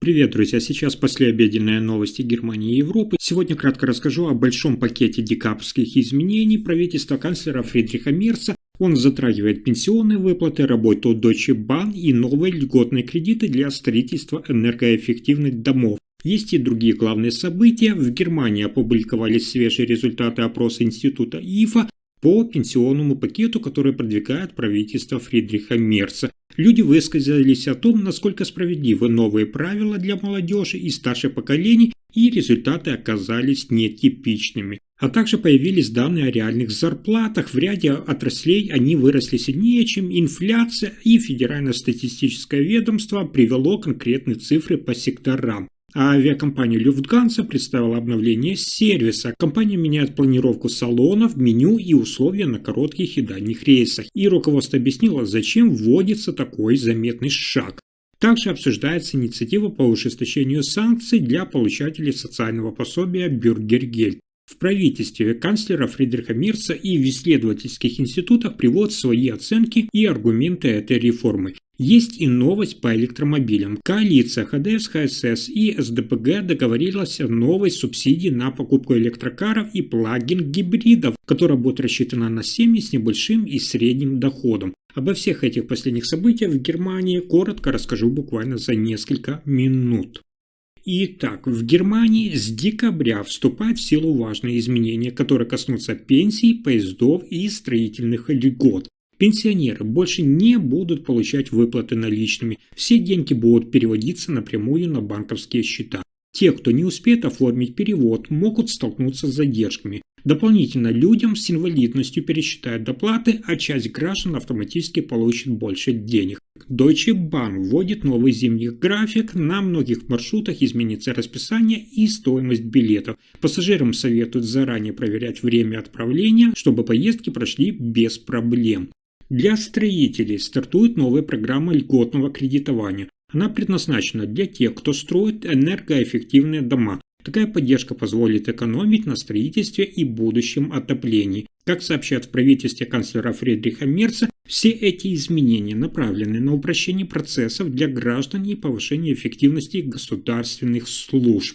Привет, друзья! Сейчас послеобеденные новости Германии и Европы. Сегодня кратко расскажу о большом пакете декабрьских изменений правительства канцлера Фридриха Мерца. Он затрагивает пенсионные выплаты, работу Deutsche Bahn и новые льготные кредиты для строительства энергоэффективных домов. Есть и другие главные события. В Германии опубликовались свежие результаты опроса института ИФА по пенсионному пакету, который продвигает правительство Фридриха Мерца. Люди высказались о том, насколько справедливы новые правила для молодежи и старших поколений, и результаты оказались нетипичными. А также появились данные о реальных зарплатах. В ряде отраслей они выросли сильнее, чем инфляция, и Федеральное статистическое ведомство привело конкретные цифры по секторам. А авиакомпания Люфтганза представила обновление сервиса. Компания меняет планировку салонов, меню и условия на коротких и дальних рейсах. И руководство объяснило, зачем вводится такой заметный шаг. Также обсуждается инициатива по ужесточению санкций для получателей социального пособия Бюргергельд. В правительстве канцлера Фридриха Мерца и в исследовательских институтах приводят свои оценки и аргументы этой реформы. Есть и новость по электромобилям. Коалиция ХДС, ХСС и СДПГ договорилась о новой субсидии на покупку электрокаров и плагин-гибридов, которая будет рассчитана на семьи с небольшим и средним доходом. Обо всех этих последних событиях в Германии коротко расскажу буквально за несколько минут. Итак, в Германии с декабря вступают в силу важные изменения, которые коснутся пенсий, поездов и строительных льгот. Пенсионеры больше не будут получать выплаты наличными, все деньги будут переводиться напрямую на банковские счета. Те, кто не успеет оформить перевод, могут столкнуться с задержками. Дополнительно людям с инвалидностью пересчитают доплаты, а часть граждан автоматически получит больше денег. Deutsche Bahn вводит новый зимний график, на многих маршрутах изменится расписание и стоимость билетов. Пассажирам советуют заранее проверять время отправления, чтобы поездки прошли без проблем. Для строителей стартует новая программа льготного кредитования. Она предназначена для тех, кто строит энергоэффективные дома. Такая поддержка позволит экономить на строительстве и будущем отоплении. Как сообщают в правительстве канцлера Фридриха Мерца, все эти изменения направлены на упрощение процессов для граждан и повышение эффективности государственных служб.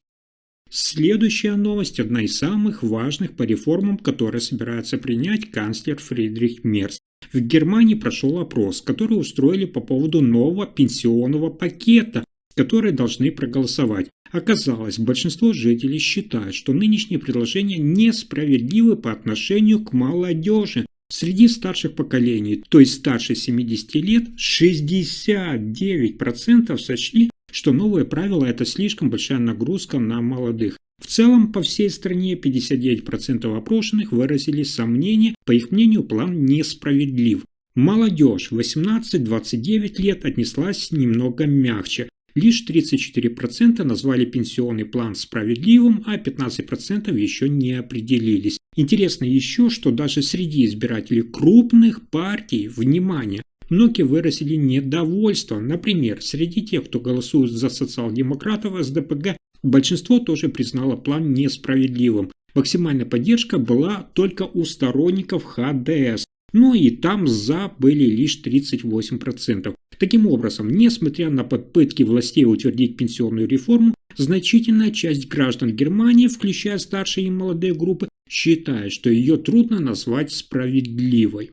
Следующая новость – одна из самых важных по реформам, которые собирается принять канцлер Фридрих Мерц. В Германии прошел опрос, который устроили по поводу нового пенсионного пакета, который должны проголосовать. Оказалось, большинство жителей считают, что нынешние предложения несправедливы по отношению к молодежи. Среди старших поколений, то есть старше 70 лет, 69% сочли, что новые правила – это слишком большая нагрузка на молодых. В целом, по всей стране 59% опрошенных выразили сомнения, по их мнению, план несправедлив. Молодежь 18-29 лет отнеслась немного мягче. Лишь 34% назвали пенсионный план справедливым, а 15% еще не определились. Интересно еще, что даже среди избирателей крупных партий, внимание, многие выразили недовольство. Например, среди тех, кто голосует за социал-демократов СДПГ, большинство тоже признало план несправедливым. Максимальная поддержка была только у сторонников ХДС. Но и там «за» были лишь 38%. Таким образом, несмотря на попытки властей утвердить пенсионную реформу, значительная часть граждан Германии, включая старшие и молодые группы, считает, что ее трудно назвать справедливой.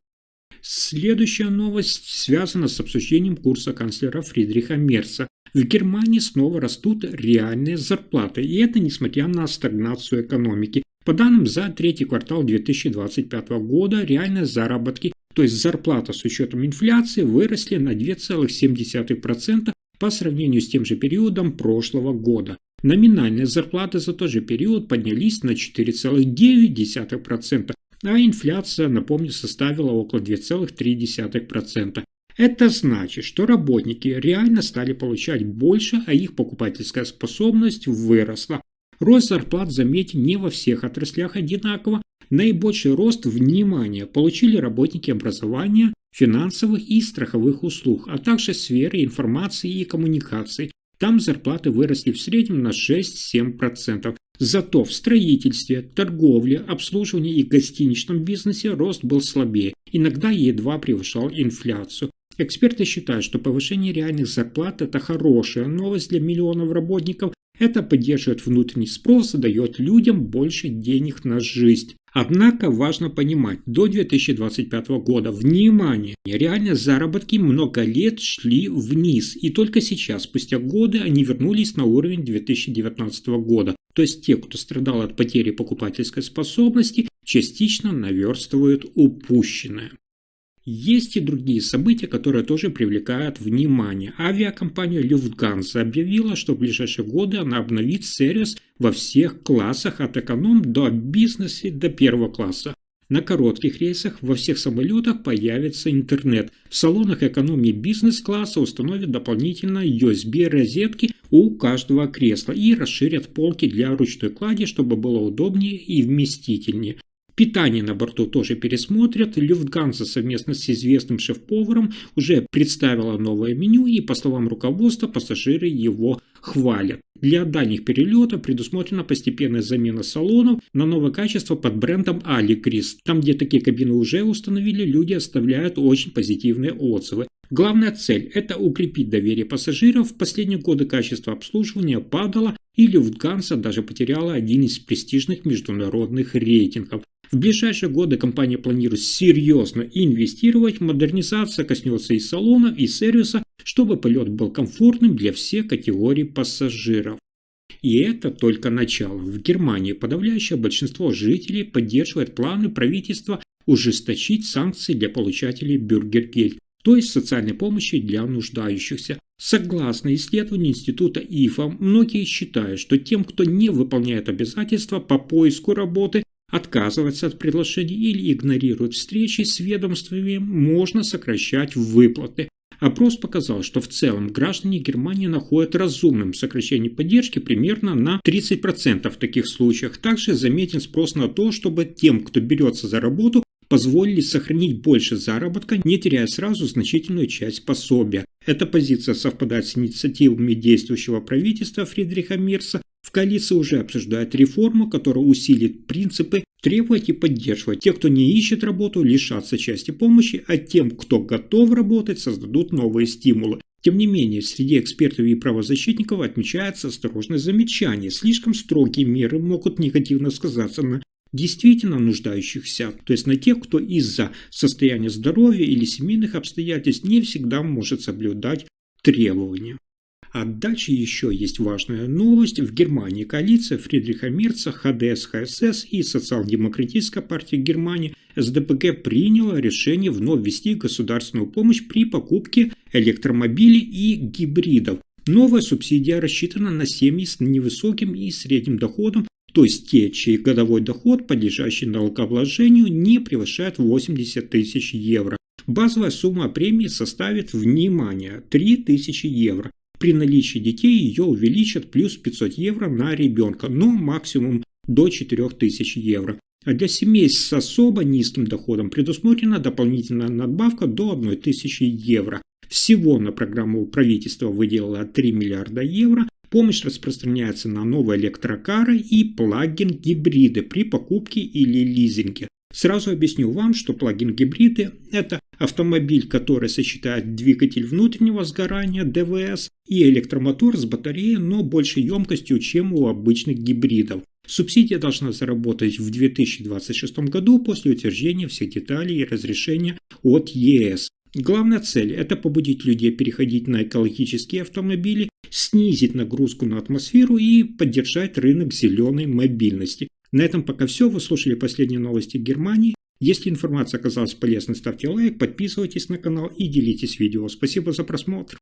Следующая новость связана с обсуждением курса канцлера Фридриха Мерца. В Германии снова растут реальные зарплаты, и это несмотря на стагнацию экономики. По данным за третий квартал 2025 года, реальные заработки, то есть зарплата с учетом инфляции, выросли на 2,7% по сравнению с тем же периодом прошлого года. Номинальные зарплаты за тот же период поднялись на 4,9%, а инфляция, напомню, составила около 2,3%. Это значит, что работники реально стали получать больше, а их покупательская способность выросла. Рост зарплат, заметьте, не во всех отраслях одинаково. Наибольший рост внимания получили работники образования, финансовых и страховых услуг, а также сферы информации и коммуникаций. Там зарплаты выросли в среднем на 6-7%. Зато в строительстве, торговле, обслуживании и гостиничном бизнесе рост был слабее, иногда едва превышал инфляцию. Эксперты считают, что повышение реальных зарплат – это хорошая новость для миллионов работников. Это поддерживает внутренний спрос и дает людям больше денег на жизнь. Однако важно понимать, до 2025 года, внимание, реальные заработки много лет шли вниз, и только сейчас, спустя годы, они вернулись на уровень 2019 года. То есть те, кто страдал от потери покупательской способности, частично наверстывают упущенное. Есть и другие события, которые тоже привлекают внимание. Авиакомпания Lufthansa объявила, что в ближайшие годы она обновит сервис во всех классах от эконом до бизнеса до первого класса. На коротких рейсах во всех самолетах появится интернет. В салонах экономии бизнес-класса установят дополнительно USB-розетки у каждого кресла и расширят полки для ручной клади, чтобы было удобнее и вместительнее. Питание на борту тоже пересмотрят. Люфтганза совместно с известным шеф-поваром уже представила новое меню, и, по словам руководства, пассажиры его хвалят. Для дальних перелетов предусмотрена постепенная замена салонов на новое качество под брендом Allegris. Там, где такие кабины уже установили, люди оставляют очень позитивные отзывы. Главная цель – это укрепить доверие пассажиров. В последние годы качество обслуживания падало, и Люфтганза даже потеряла один из престижных международных рейтингов. В ближайшие годы компания планирует серьезно инвестировать, модернизация коснется и салона, и сервиса, чтобы полет был комфортным для всех категорий пассажиров. И это только начало. В Германии подавляющее большинство жителей поддерживает планы правительства ужесточить санкции для получателей бюргергельд, то есть социальной помощи для нуждающихся. Согласно исследованию института ИФА, многие считают, что тем, кто не выполняет обязательства по поиску работы, отказывается от предложений или игнорирует встречи с ведомствами, можно сокращать выплаты. Опрос показал, что в целом граждане Германии находят разумным сокращение поддержки примерно на 30% в таких случаях. Также заметен спрос на то, чтобы тем, кто берется за работу, позволили сохранить больше заработка, не теряя сразу значительную часть пособия. Эта позиция совпадает с инициативами действующего правительства Фридриха Мерца. В коалиции уже обсуждают реформу, которая усилит принципы требовать и поддерживать. Те, кто не ищет работу, лишатся части помощи, а тем, кто готов работать, создадут новые стимулы. Тем не менее, среди экспертов и правозащитников отмечается осторожное замечание. Слишком строгие меры могут негативно сказаться на действительно нуждающихся, то есть на тех, кто из-за состояния здоровья или семейных обстоятельств не всегда может соблюдать требования. А дальше еще есть важная новость. В Германии коалиция Фридриха Мерца, ХДС, ХСС и Социал-демократическая партия Германии СДПГ приняла решение вновь ввести государственную помощь при покупке электромобилей и гибридов. Новая субсидия рассчитана на семьи с невысоким и средним доходом, то есть те, чей годовой доход, подлежащий налогообложению, не превышает 80 тысяч евро. Базовая сумма премии составит, внимание, 3000 евро. При наличии детей ее увеличат плюс 500 евро на ребенка, но максимум до 4000 евро. А для семей с особо низким доходом предусмотрена дополнительная надбавка до 1000 евро. Всего на программу правительство выделило 3 миллиарда евро. Помощь распространяется на новые электрокары и плагин-гибриды при покупке или лизинге. Сразу объясню вам, что плагин-гибриды – это автомобиль, который сочетает двигатель внутреннего сгорания ДВС и электромотор с батареей, но большей емкостью, чем у обычных гибридов. Субсидия должна заработать в 2026 году после утверждения всех деталей и разрешения от ЕС. Главная цель – это побудить людей переходить на экологические автомобили, снизить нагрузку на атмосферу и поддержать рынок зеленой мобильности. На этом пока все. Вы слушали последние новости Германии. Если информация оказалась полезной, ставьте лайк, подписывайтесь на канал и делитесь видео. Спасибо за просмотр.